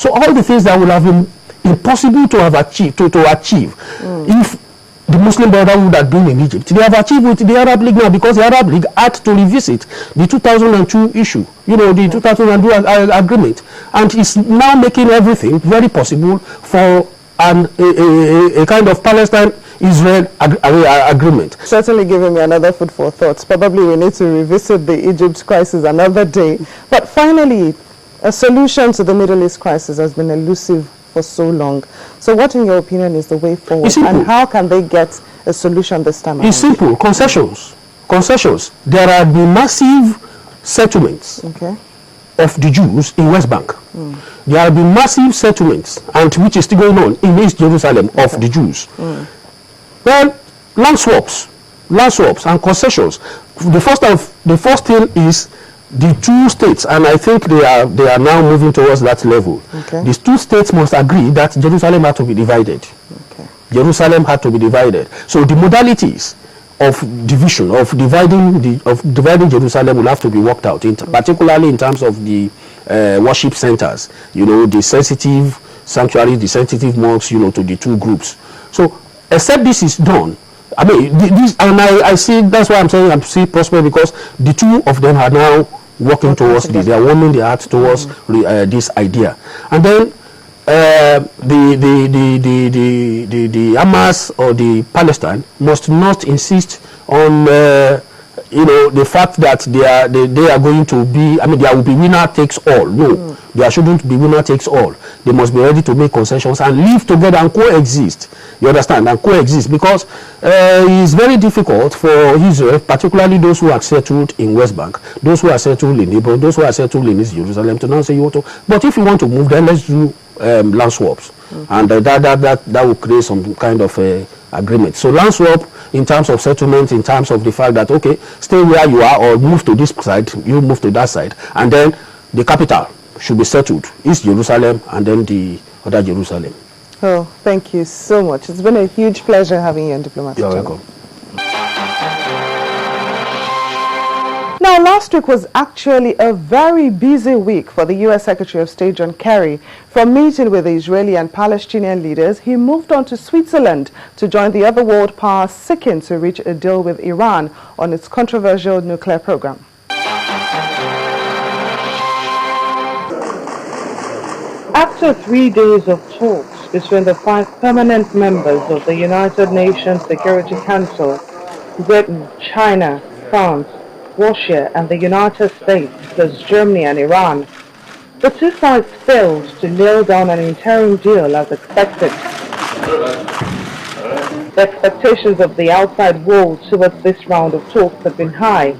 So all the things that would have been impossible to have achieved, to achieve, if the Muslim Brotherhood had been in Egypt, they have achieved with the Arab League now, because the Arab League had to revisit the 2002 issue, the 2002 agreement, and it's now making everything very possible for a kind of Palestine-Israel agreement. Certainly giving me another food for thought. Probably we need to revisit the Egypt crisis another day. But finally, a solution to the Middle East crisis has been elusive for so long. So what, in your opinion, is the way forward? And how can they get a solution this time around? It's simple. Concessions. There have been massive settlements of the Jews in West Bank. There have been massive settlements, and which is still going on in East Jerusalem, of the Jews. Well, land swaps and concessions. The first thing is the two states, and I think they are now moving towards that level. These two states must agree that Jerusalem had to be divided. Jerusalem had to be divided. So the modalities of division, of dividing Jerusalem will have to be worked out, particularly in terms of the worship centers, the sensitive sanctuaries, the sensitive mosques, to the two groups. So except this is done, I mean, I see, that's why I'm saying I'm seeing prosper, because the two of them are now working towards this. They are warming their hearts towards this idea. And then the Hamas or the Palestine must not insist on the fact that they are going to be, I mean, there will be winner takes all. No, there shouldn't be winner takes all. They must be ready to make concessions and live together and coexist. You understand? And coexist, because it's very difficult for Israel, particularly those who are settled in West Bank, those who are settled in Hebron, those who are settled in East Jerusalem, to now say, but if you want to move, then let's do land swaps. And that will create some kind of agreement. So land swap, in terms of settlement, in terms of the fact that, okay, stay where you are or move to this side, you move to that side, and then the capital should be settled, East Jerusalem, and then the other Jerusalem. Oh, thank you so much. It's been a huge pleasure having you on Diplomatic You're Channel. welcome. Now, last week was actually a very busy week for the U.S. Secretary of State John Kerry. From meeting with the Israeli and Palestinian leaders, he moved on to Switzerland to join the other world powers seeking to reach a deal with Iran on its controversial nuclear program. After 3 days of talks between the 5 permanent members of the United Nations Security Council, Britain, China, France, Russia and the United States, plus Germany and Iran, the two sides failed to nail down an interim deal as expected. The expectations of the outside world towards this round of talks have been high.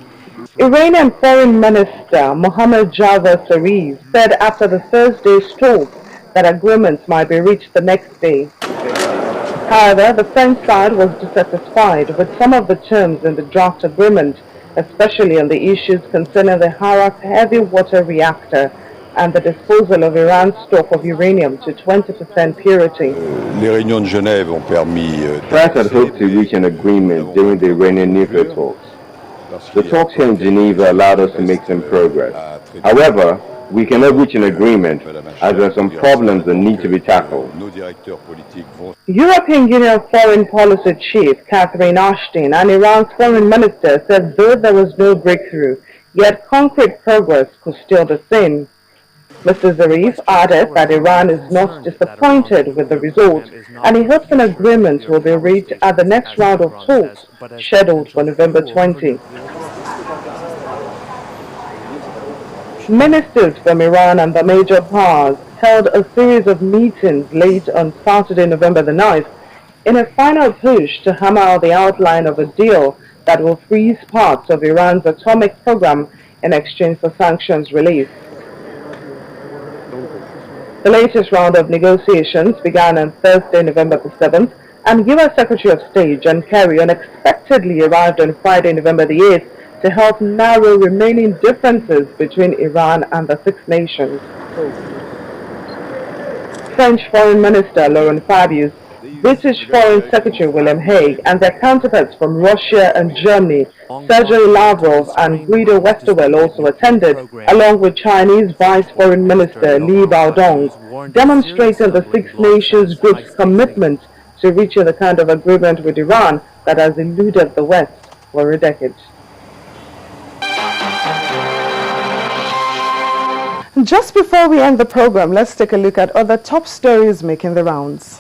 Iranian Foreign Minister Mohammad Javad Zarif said after the Thursday's talks that agreements might be reached the next day. However, the French side was dissatisfied with some of the terms in the draft agreement, especially on the issues concerning the Harak heavy water reactor and the disposal of Iran's stock of uranium to 20% purity. France had hoped to reach an agreement during the Iranian nuclear talks. The talks here in Geneva allowed us to make some progress. However, we cannot reach an agreement as there are some problems that need to be tackled. European Union Foreign Policy Chief Catherine Ashton and Iran's Foreign Minister said though there was no breakthrough, yet concrete progress was still the same. Mr. Zarif added that Iran is not disappointed with the result and he hopes an agreement will be reached at the next round of talks scheduled for November 20. Ministers from Iran and the major powers held a series of meetings late on Saturday, November the 9th, in a final push to hammer out the outline of a deal that will freeze parts of Iran's atomic program in exchange for sanctions relief. The latest round of negotiations began on Thursday, November the 7th, and U.S. Secretary of State John Kerry unexpectedly arrived on Friday, November the 8th, to help narrow remaining differences between Iran and the Six Nations. French Foreign Minister Laurent Fabius British Foreign Secretary William Hague and their counterparts from Russia and Germany, Sergei Lavrov and Guido Westerwelle, also attended, along with Chinese Vice Foreign Minister Li Baodong, demonstrating the Six Nations Group's commitment to reaching the kind of agreement with Iran that has eluded the West for a decade. Just before we end the program, let's take a look at other top stories making the rounds.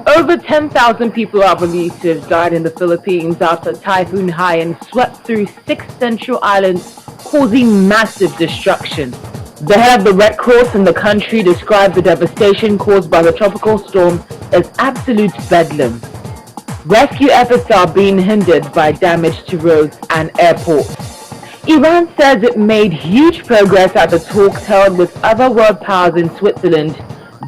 Over 10,000 people are believed to have died in the Philippines after Typhoon Haiyan swept through 6 central islands, causing massive destruction. The head of the Red Cross in the country described the devastation caused by the tropical storm as absolute bedlam. Rescue efforts are being hindered by damage to roads and airports. Iran says it made huge progress at the talks held with other world powers in Switzerland,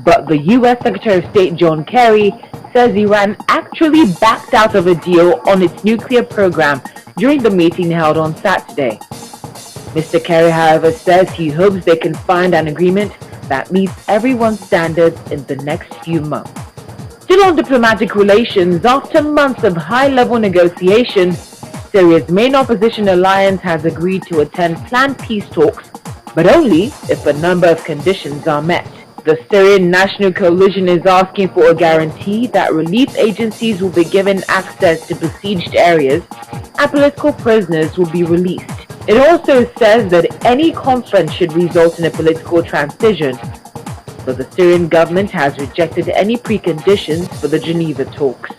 but the U.S. Secretary of State John Kerry says Iran actually backed out of a deal on its nuclear program during the meeting held on Saturday. Mr. Kerry, however, says he hopes they can find an agreement that meets everyone's standards in the next few months. Still on diplomatic relations, after months of high-level negotiations, Syria's main opposition alliance has agreed to attend planned peace talks, but only if a number of conditions are met. The Syrian National Coalition is asking for a guarantee that relief agencies will be given access to besieged areas and political prisoners will be released. It also says that any conference should result in a political transition, but the Syrian government has rejected any preconditions for the Geneva talks.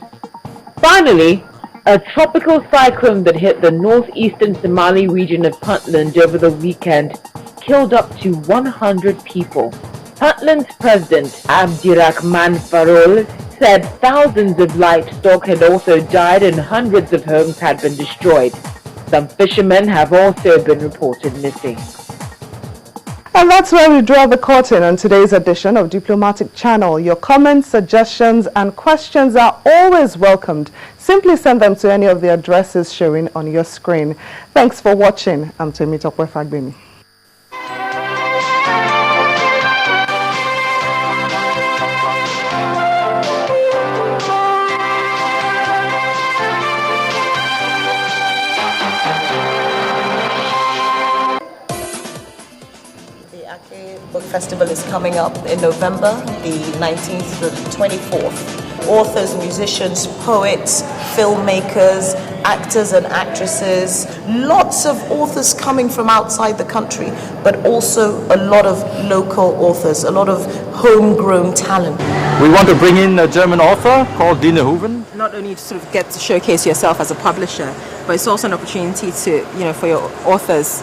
Finally, a tropical cyclone that hit the northeastern Somali region of Puntland over the weekend killed up to 100 people. Puntland's president, Abdirahman Farol, said thousands of livestock had also died and hundreds of homes had been destroyed. Some fishermen have also been reported missing. And that's where we draw the curtain on today's edition of Diplomatic Channel. Your comments, suggestions, and questions are always welcomed. Simply send them to any of the addresses showing on your screen. Thanks for watching. I'm Temitope Fagbemi. Book Festival is coming up in November, the 19th to the 24th. Authors, musicians, poets, filmmakers, actors and actresses, lots of authors coming from outside the country, but also a lot of local authors, a lot of homegrown talent. We want to bring in a German author called Dina Hoeven. Not only to sort of get to showcase yourself as a publisher, but it's also an opportunity to, for your authors,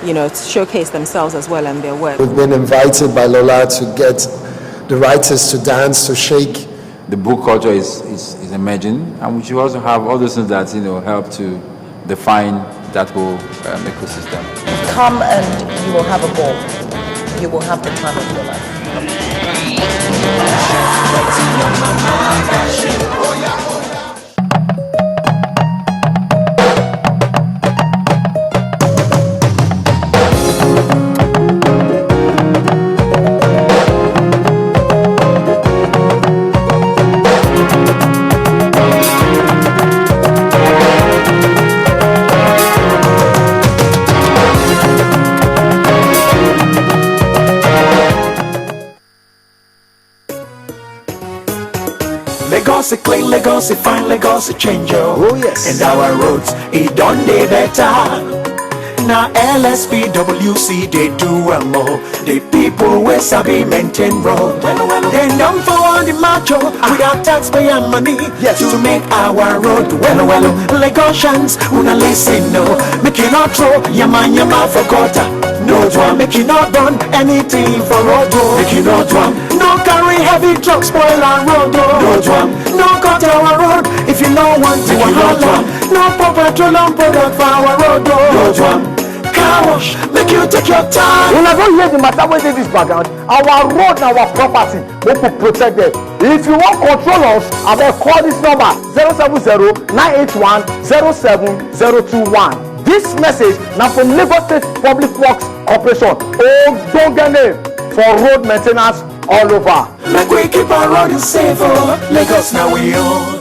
to showcase themselves as well and their work. We've been invited by Lola to get the writers to dance, to shake. The book culture is emerging, and we should also have other things that help to define that whole ecosystem. Come and you will have a ball. You will have the time of your life. Legacy clean, legacy fine, legacy change. Oh yes. And our roads, it done dey better. Now LSPWC they do well more. The people we sabi maintain road. They don't for the macho without taxpayer money. Yes. To make our road well. Lagosians, una listen no. Make you not throw yama for gutter. No drum, make you not burn anything for road. Make you not drum. No carry heavy trucks spoil our road. No drum. No cut our road. If you don't want to wahala. No pour petroleum product for our road. No drum. Car wash, make you take your time. Una don't hear the matter with this background. Our road and our property we will protect them. If you want control us, I will call this number 070-981-07021. This message now from Lagos State Public Works Corporation. Oh, don't get name for road maintenance all over. Make we keep our road safe, oh, Lagos now we own.